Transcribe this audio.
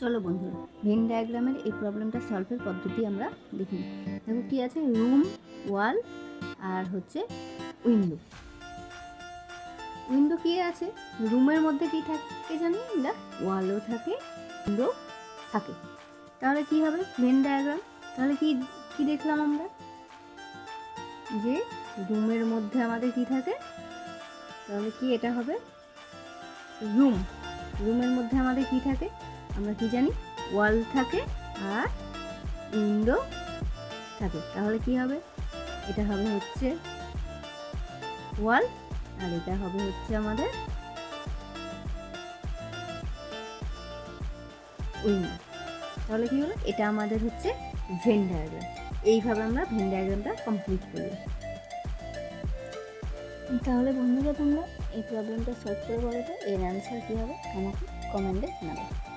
চলো বন্ধুরা, ভেন ডায়াগ্রামের এই প্রবলেমটা সলভের পদ্ধতি আমরা দেখি। দেখো কি আছে, রুম, ওয়াল আর হচ্ছে উইন্ডো। উইন্ডো কি আছে, রুমের মধ্যে কি থাকে জানি আমরা, ওয়ালও থাকে, উইন্ডো থাকে। তাহলে কি হবে ভেন ডায়াগ্রাম? তাহলে কি কি দেখলাম আমরা, যে রুমের মধ্যে আমাদের কি থাকে, তাহলে কি এটা হবে রুম। রুমের মধ্যে আমাদের কি থাকে, আমরা কি জানি, ওয়াল থাকে আর উইন্ডো থাকে। তাহলে কি হবে, এটা হবে হচ্ছে ওয়াল আর এটা হবে হচ্ছে আমাদের উইন্ডো। তাহলে কি হলো, এটা আমাদের হচ্ছে ভেন ডায়াগ্রাম। এইভাবে আমরা ভেন ডায়াগ্রামটা কমপ্লিট করি। তাহলে বন্ধুরা, তোমরা এই প্রবলেমটা সলভ করে বলো তো এর অ্যান্সার কী হবে, আমাকে কমেন্টে জানাবে।